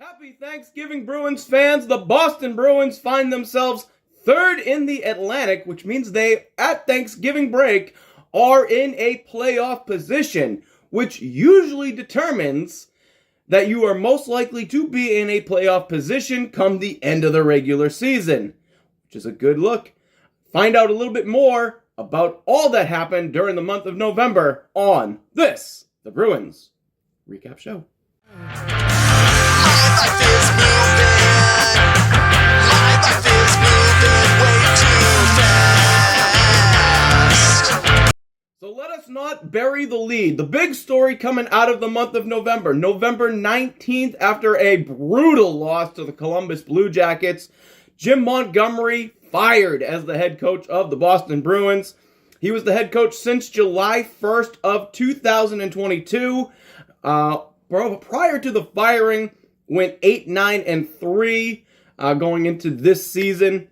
Happy Thanksgiving, Bruins fans. The Boston Bruins find themselves third in the Atlantic, which means they, at Thanksgiving break, are in a playoff position, which usually determines that you are most likely to be in a playoff position come the end of the regular season, which is a good look. Find out a little bit more about all that happened during the month of November on this, the Bruins Recap Show. So let us not bury the lead. The big story coming out of the month of November, November 19th, after a brutal loss to the Columbus Blue Jackets, Jim Montgomery fired as the head coach of the Boston Bruins. He was the head coach since July 1st of 2022. Prior to the firing, went 8-9-3 going into this season.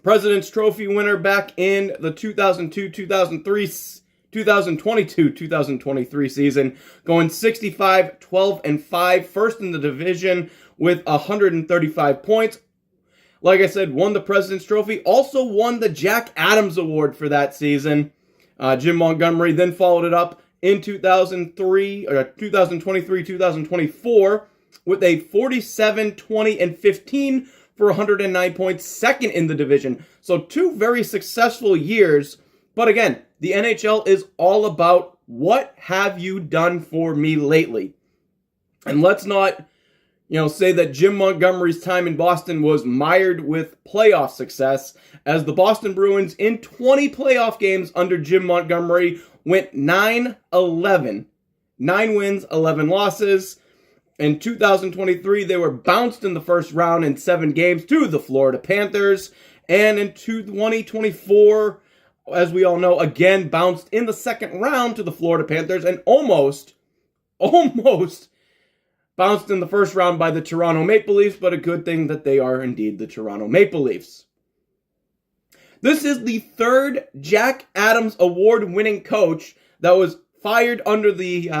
President's Trophy winner back in the 2022-2023 season, going 65-12-5, first in the division with 135 points. Like I said, won the President's Trophy, also won the Jack Adams Award for that season. Jim Montgomery then followed it up in 2023-2024 with a 47-20-15 for 109 points, second in the division. So two very successful years. But again, the NHL is all about what have you done for me lately? And let's not, say that Jim Montgomery's time in Boston was mired with playoff success, as the Boston Bruins in 20 playoff games under Jim Montgomery went 9-11. 9 wins, 11 losses. In 2023, they were bounced in the first round in 7 games to the Florida Panthers. And in 2024, as we all know, again bounced in the second round to the Florida Panthers and almost bounced in the first round by the Toronto Maple Leafs, but a good thing that they are indeed the Toronto Maple Leafs. This is the third Jack Adams Award-winning coach that was fired under the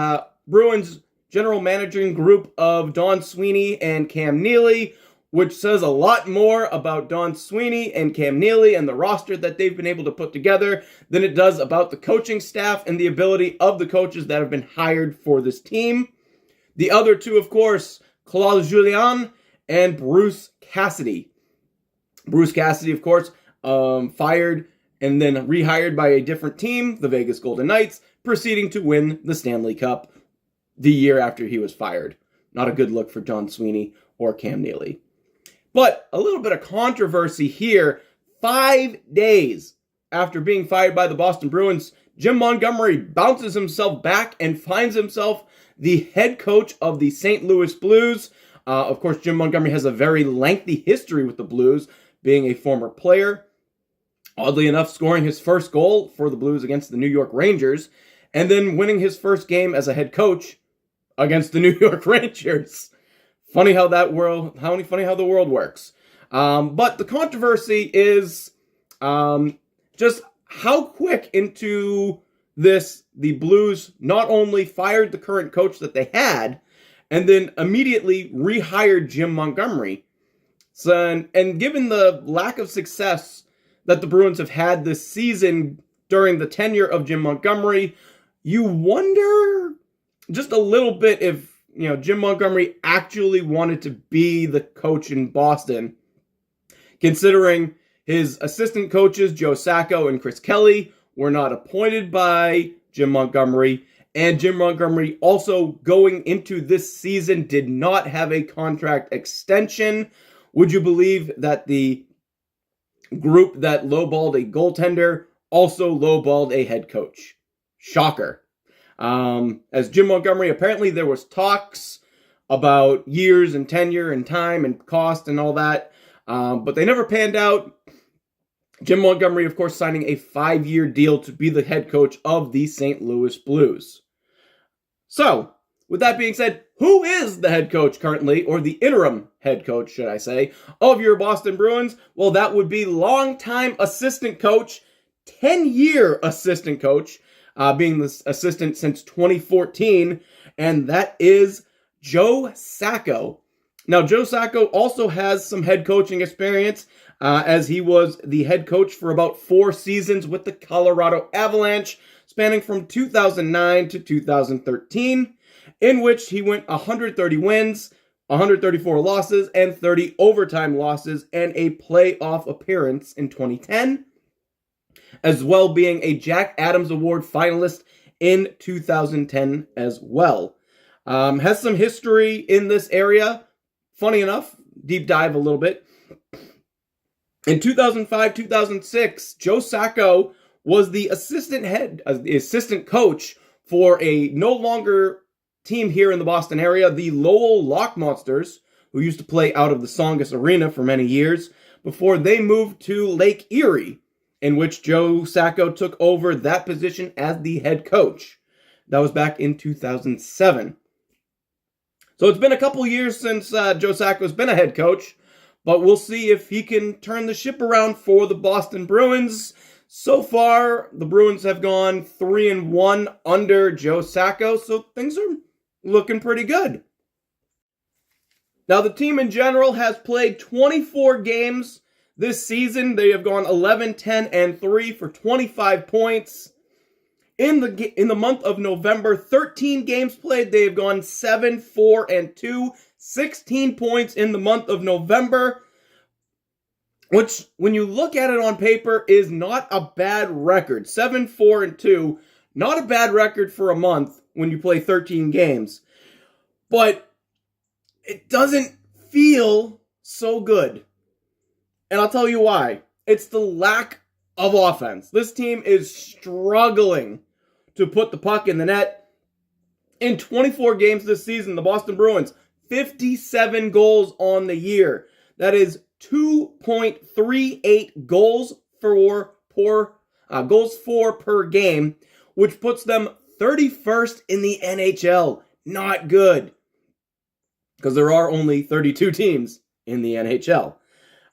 Bruins general managing group of Don Sweeney and Cam Neely, which says a lot more about Don Sweeney and Cam Neely and the roster that they've been able to put together than it does about the coaching staff and the ability of the coaches that have been hired for this team. The other two, of course, Claude Julien and Bruce Cassidy. Bruce Cassidy, of course, fired and then rehired by a different team, the Vegas Golden Knights, proceeding to win the Stanley Cup the year after he was fired. Not a good look for Don Sweeney or Cam Neely. But a little bit of controversy here. 5 days after being fired by the Boston Bruins, Jim Montgomery bounces himself back and finds himself the head coach of the St. Louis Blues. Of course, Jim Montgomery has a very lengthy history with the Blues, being a former player. Oddly enough, scoring his first goal for the Blues against the New York Rangers, and then winning his first game as a head coach against the New York Rangers. Funny how the world works. But the controversy is just how quick into this the Blues not only fired the current coach that they had, and then immediately rehired Jim Montgomery. So, and given the lack of success that the Bruins have had this season during the tenure of Jim Montgomery, you wonder just a little bit if, Jim Montgomery actually wanted to be the coach in Boston, considering his assistant coaches, Joe Sacco and Chris Kelly, were not appointed by Jim Montgomery, and Jim Montgomery also going into this season did not have a contract extension. Would you believe that the group that lowballed a goaltender also lowballed a head coach? Shocker. As Jim Montgomery, apparently there was talks about years and tenure and time and cost and all that, but they never panned out. Jim Montgomery, of course, signing a 5-year deal to be the head coach of the St. Louis Blues. So, with that being said, who is the head coach currently, or the interim head coach, should I say, of your Boston Bruins? Well, that would be longtime assistant coach, 10-year assistant coach, being the assistant since 2014, and that is Joe Sacco. Now, Joe Sacco also has some head coaching experience, as he was the head coach for about 4 seasons with the Colorado Avalanche, spanning from 2009 to 2013, in which he went 130 wins, 134 losses, and 30 overtime losses, and a playoff appearance in 2010, as well being a Jack Adams Award finalist in 2010 as well. Has some history in this area. Funny enough, deep dive a little bit. In 2005-2006, Joe Sacco was the assistant coach for a no longer team here in the Boston area, the Lowell Lock Monsters, who used to play out of the Songus Arena for many years, before they moved to Lake Erie, in which Joe Sacco took over that position as the head coach. That was back in 2007. So it's been a couple years since Joe Sacco's been a head coach, but we'll see if he can turn the ship around for the Boston Bruins. So far, the Bruins have gone 3-1 under Joe Sacco, so things are looking pretty good. Now, the team in general has played 24 games this season. They have gone 11-10-3 for 25 points. In the month of November, 13 games played. They have gone 7-4-2, 16 points in the month of November, which, when you look at it on paper, is not a bad record. 7-4-2, not a bad record for a month when you play 13 games. But it doesn't feel so good. And I'll tell you why. It's the lack of offense. This team is struggling to put the puck in the net. In 24 games this season, the Boston Bruins, 57 goals on the year. That is 2.38 goals for per game, which puts them 31st in the NHL. Not good, because there are only 32 teams in the NHL.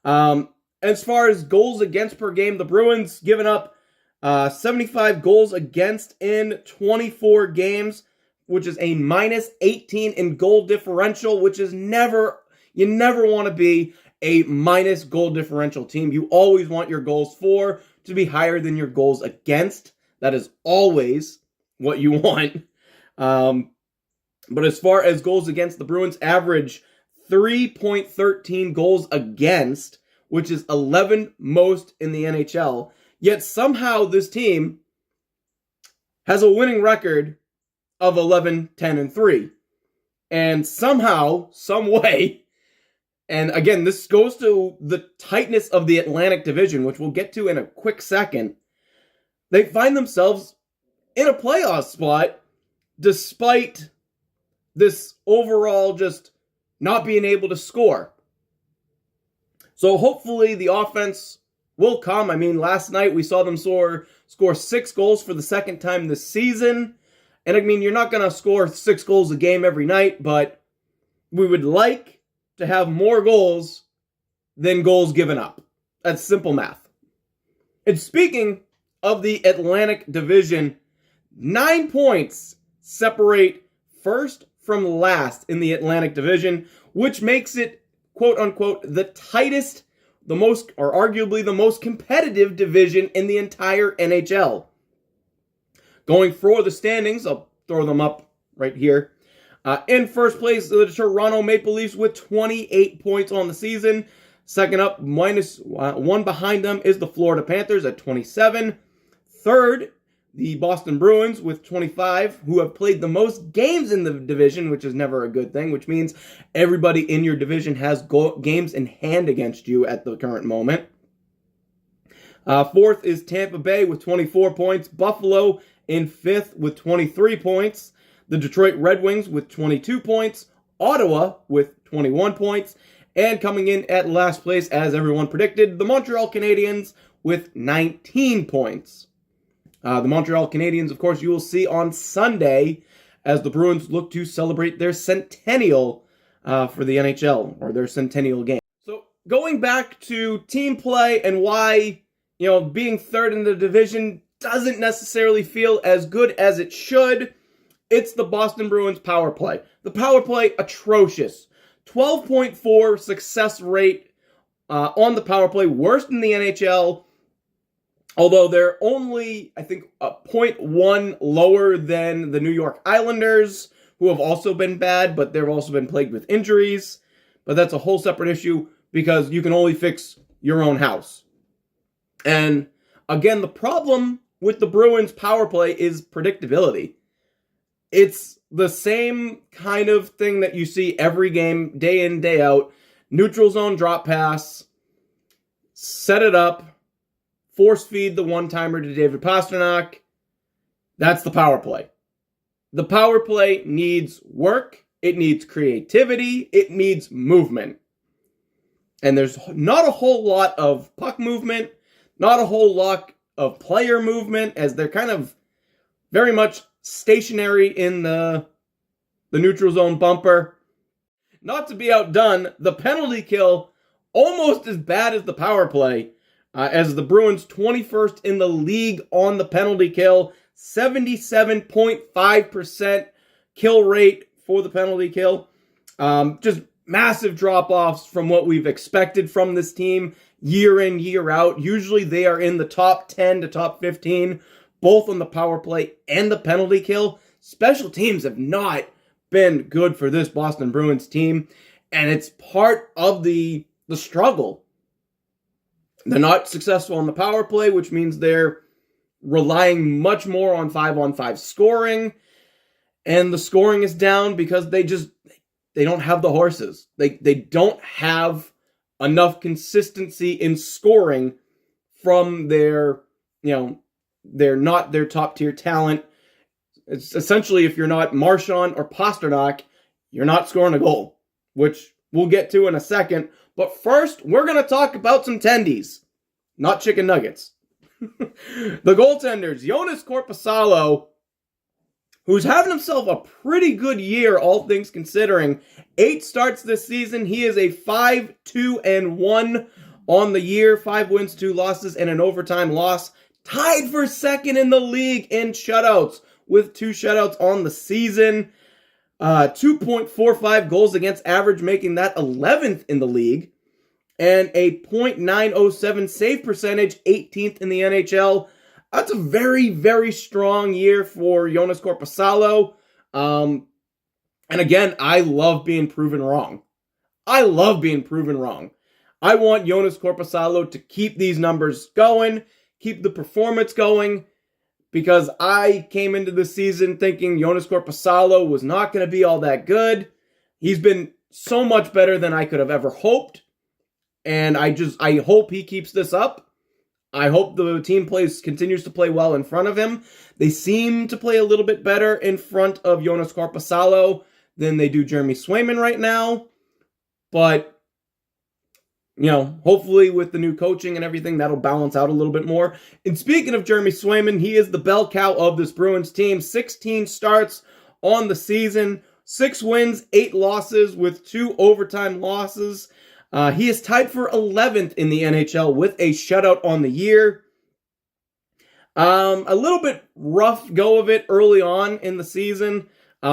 As far as goals against per game, the Bruins given up 75 goals against in 24 games, which is a minus 18 in goal differential, which is you never want to be a minus goal differential team. You always want your goals for to be higher than your goals against. That is always what you want. But as far as goals against, the Bruins average 3.13 goals against, which is 11 most in the NHL. Yet somehow this team has a winning record of 11-10-3. And somehow, some way, and again, this goes to the tightness of the Atlantic Division, which we'll get to in a quick second, they find themselves in a playoff spot despite this overall just not being able to score. So hopefully the offense will come. I mean, last night we saw them score 6 goals for the second time this season. And I mean, you're not going to score 6 goals a game every night, but we would like to have more goals than goals given up. That's simple math. And speaking of the Atlantic Division, 9 points separate first from last in the Atlantic Division, which makes it, quote unquote, the tightest, the most, or arguably the most competitive division in the entire NHL. Going for the standings, I'll throw them up right here. In first place, the Toronto Maple Leafs with 28 points on the season. Second up, minus 1 behind them, is the Florida Panthers at 27. Third, the Boston Bruins with 25, who have played the most games in the division, which is never a good thing, which means everybody in your division has games in hand against you at the current moment. Fourth is Tampa Bay with 24 points. Buffalo in fifth with 23 points. The Detroit Red Wings with 22 points. Ottawa with 21 points. And coming in at last place, as everyone predicted, the Montreal Canadiens with 19 points. The Montreal Canadiens, of course, you will see on Sunday as the Bruins look to celebrate their centennial for the NHL, or their centennial game. So going back to team play and why, being third in the division doesn't necessarily feel as good as it should, it's the Boston Bruins power play. The power play, atrocious. 12.4 success rate on the power play, worst in the NHL, although they're only, I think, a 0.1 lower than the New York Islanders, who have also been bad, but they've also been plagued with injuries. But that's a whole separate issue because you can only fix your own house. And again, the problem with the Bruins power play is predictability. It's the same kind of thing that you see every game, day in, day out. Neutral zone drop pass, set it up, force feed the one-timer to David Pastrnak. That's the power play. The power play needs work, it needs creativity, it needs movement. And there's not a whole lot of puck movement, not a whole lot of player movement, as they're kind of very much stationary in the neutral zone bumper. Not to be outdone, the penalty kill almost as bad as the power play, as the Bruins 21st in the league on the penalty kill, 77.5% kill rate for the penalty kill. Just massive drop-offs from what we've expected from this team year in, year out. Usually they are in the top 10 to top 15, both on the power play and the penalty kill. Special teams have not been good for this Boston Bruins team, and it's part of the struggle. They're not successful on the power play, which means they're relying much more on 5-on-5 scoring, and the scoring is down because they don't have the horses. They don't have enough consistency in scoring from they're not their top tier talent. It's essentially, if you're not Marchand or Pastrnak, you're not scoring a goal, which we'll get to in a second. But first, we're going to talk about some tendies, not chicken nuggets. The goaltenders, Joonas Korpisalo, who's having himself a pretty good year, all things considering. 8 starts this season. He is a 5-2-1 on the year. 5 wins, 2 losses, and an overtime loss. Tied for second in the league in shutouts, with 2 shutouts on the season. 2.45 goals against average, making that 11th in the league. And a .907 save percentage, 18th in the NHL. That's a very, very strong year for Joonas Korpisalo. And again, I love being proven wrong. I want Joonas Korpisalo to keep these numbers going, keep the performance going, because I came into the season thinking Joonas Korpisalo was not going to be all that good. He's been so much better than I could have ever hoped. And I hope he keeps this up. I hope the team continues to play well in front of him. They seem to play a little bit better in front of Joonas Korpisalo than they do Jeremy Swayman right now. But, hopefully with the new coaching and everything, that'll balance out a little bit more. And speaking of Jeremy Swayman, he is the bell cow of this Bruins team. 16 starts on the season, 6 wins, 8 losses with 2 overtime losses. He is tied for 11th in the NHL with a shutout on the year. A little bit rough go of it early on in the season.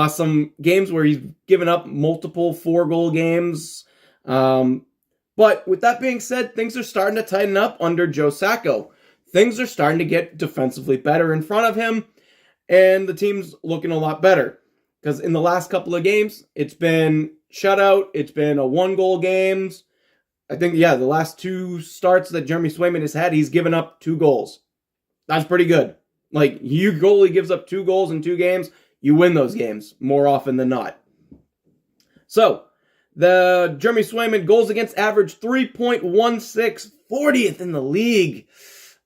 Some games where he's given up multiple 4-goal games. But with that being said, things are starting to tighten up under Joe Sacco. Things are starting to get defensively better in front of him, and the team's looking a lot better. Because in the last couple of games, it's been shutout, it's been a 1-goal games. I think, the last 2 starts that Jeremy Swayman has had, he's given up 2 goals. That's pretty good. Like, your goalie gives up 2 goals in 2 games, you win those games more often than not. So, the Jeremy Swayman goals against average 3.16, 40th in the league.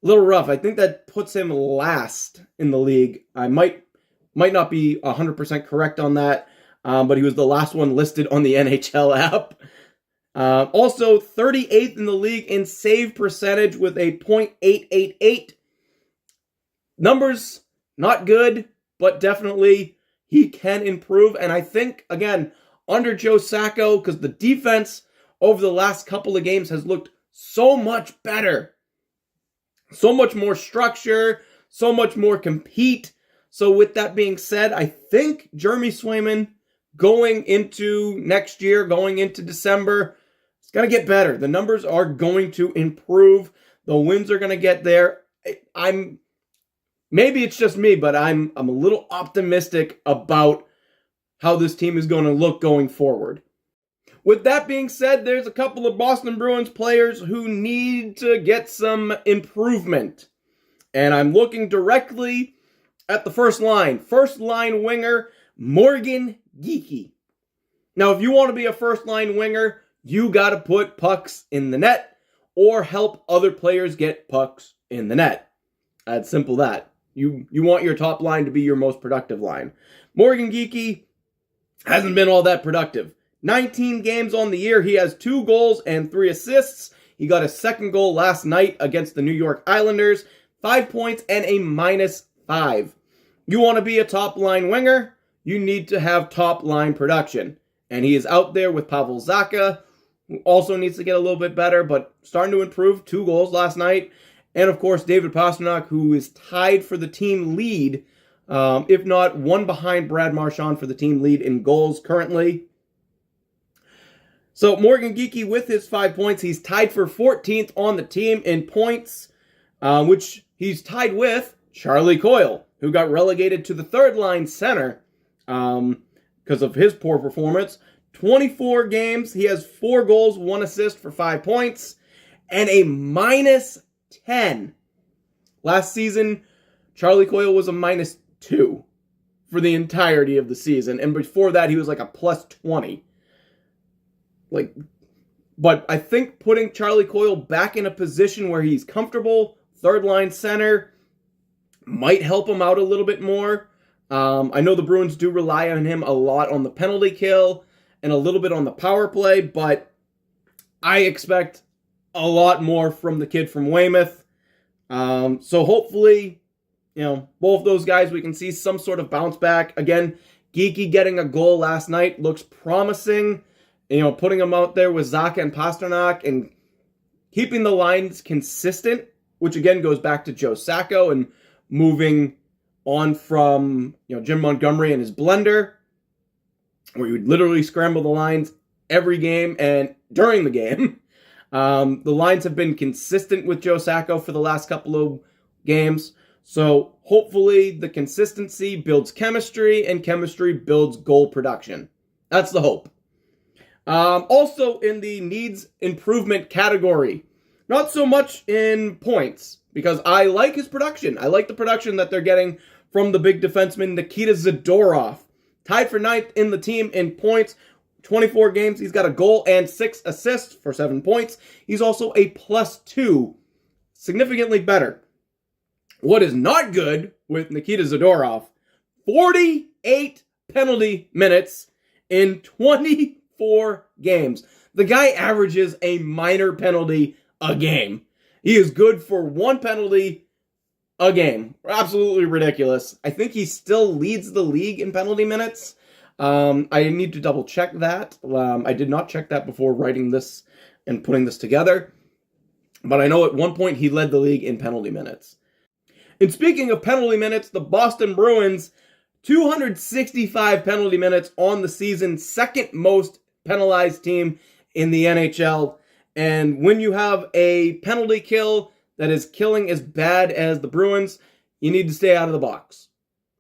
A little rough. I think that puts him last in the league. I might not be 100% correct on that, but he was the last one listed on the NHL app. Also, 38th in the league in save percentage with a .888. Numbers, not good, but definitely he can improve. And I think, again, under Joe Sacco, because the defense over the last couple of games has looked so much better. So much more structure, so much more compete. So with that being said, I think Jeremy Swayman going into next year, going into December, it's going to get better. The numbers are going to improve. The wins are going to get there. Maybe it's just me, but I'm a little optimistic about how this team is going to look going forward. With that being said, there's a couple of Boston Bruins players who need to get some improvement. And I'm looking directly at the first line. First line winger, Morgan Geekie. Now, if you want to be a first line winger, you got to put pucks in the net or help other players get pucks in the net. That's simple that. You want your top line to be your most productive line. Morgan Geekie hasn't been all that productive. 19 games on the year, he has 2 goals and 3 assists. He got a second goal last night against the New York Islanders. 5 points and a -5. You want to be a top-line winger, you need to have top-line production. And he is out there with Pavel Zacha, who also needs to get a little bit better, but starting to improve. 2 goals last night. And, of course, David Pastrnak, who is tied for the team lead, if not one behind Brad Marchand for the team lead in goals currently. So Morgan Geekie with his 5 points, he's tied for 14th on the team in points, which he's tied with Charlie Coyle, who got relegated to the third line center because of his poor performance. 24 games, he has 4 goals, 1 assist for 5 points, and a -10. Last season, Charlie Coyle was a -2 for the entirety of the season, and before that, he was like a +20. But I think putting Charlie Coyle back in a position where he's comfortable, third line center, might help him out a little bit more. I know the Bruins do rely on him a lot on the penalty kill and a little bit on the power play, but I expect a lot more from the kid from Weymouth. So hopefully, both those guys, we can see some sort of bounce back. Again, Geekie getting a goal last night looks promising. Putting him out there with Zacha and Pastrnak and keeping the lines consistent, which again goes back to Joe Sacco and moving on from Jim Montgomery and his blender, where you would literally scramble the lines every game and during the game. The lines have been consistent with Joe Sacco for the last couple of games. So hopefully the consistency builds chemistry and chemistry builds goal production. That's the hope. Also in the needs improvement category, not so much in points, because I like his production. I like the production that they're getting from the big defenseman Nikita Zadorov. Tied for 9th in the team in points, 24 games. He's got a goal and 6 assists for 7 points. He's also a +2, significantly better. What is not good with Nikita Zadorov, 48 penalty minutes in 24 games. The guy averages a minor penalty a game. He is good for 1 penalty a game. Absolutely ridiculous. I think he still leads the league in penalty minutes. I need to double check that. I did not check that before writing this and putting this together. But I know at one point he led the league in penalty minutes. And speaking of penalty minutes, the Boston Bruins, 265 penalty minutes on the season, second most penalized team in the NHL. And when you have a penalty kill that is killing as bad as the Bruins, you need to stay out of the box.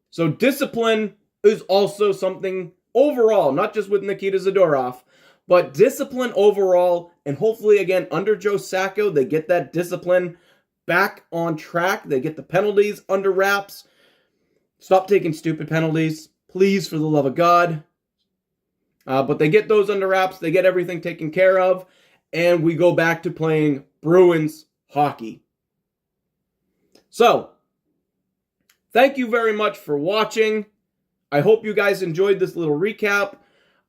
So discipline is also something overall, not just with Nikita Zadorov, but discipline overall. And hopefully, again, under Joe Sacco, they get that discipline back on track. They get the penalties under wraps. Stop taking stupid penalties, please, for the love of God. But they get those under wraps. They get everything taken care of. And we go back to playing Bruins hockey. So, thank you very much for watching. I hope you guys enjoyed this little recap.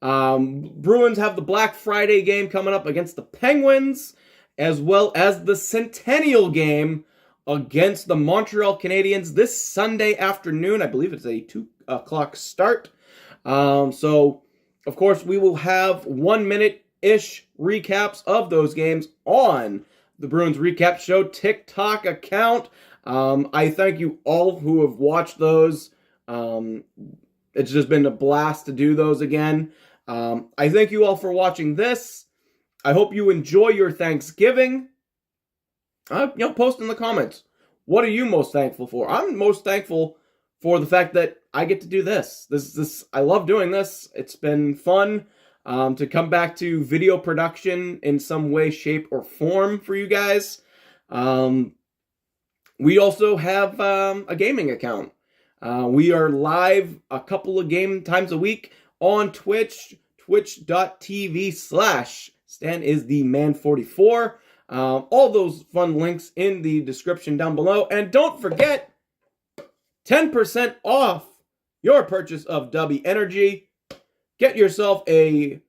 Bruins have the Black Friday game coming up against the Penguins, as well as the Centennial game against the Montreal Canadiens this Sunday afternoon. I believe it's a 2 o'clock start. So, of course, we will have 1 minute-ish recaps of those games on the Bruins Recap Show Tik Tok account. I thank you all who have watched those. it's just been a blast to do those again. I thank you all for watching this. I hope you enjoy your Thanksgiving. Post in the comments. What are you most thankful for? I'm most thankful for the fact that I get to do this. I love doing this. It's been fun to come back to video production in some way, shape, or form for you guys. We also have a gaming account. We are live a couple of game times a week on Twitch, twitch.tv/StanIsTheMan44. All those fun links in the description down below. And don't forget, 10% off your purchase of W Energy. Get yourself a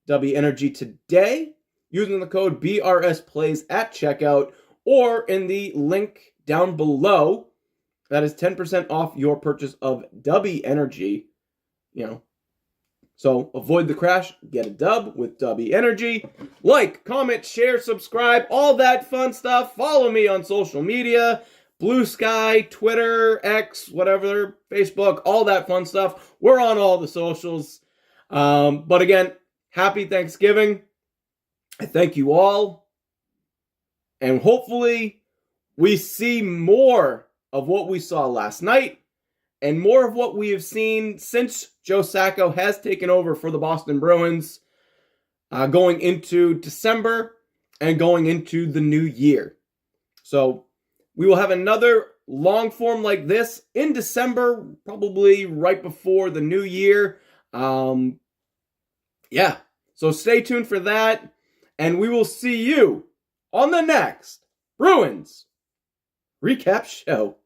W Energy today using the code brsplays at checkout or in the link down below. That is 10% off your purchase of W Energy. So avoid the crash, get a dub with W Energy. Like, comment, share, subscribe, all that fun stuff. Follow me on social media, Blue Sky, Twitter, X, whatever, Facebook, all that fun stuff. We're on all the socials. But again, happy Thanksgiving. I thank you all. And hopefully we see more of what we saw last night and more of what we have seen since Joe Sacco has taken over for the Boston Bruins going into December and going into the new year. So we will have another long form like this in December, probably right before the new year. So stay tuned for that, and we will see you on the next Bruins Recap Show.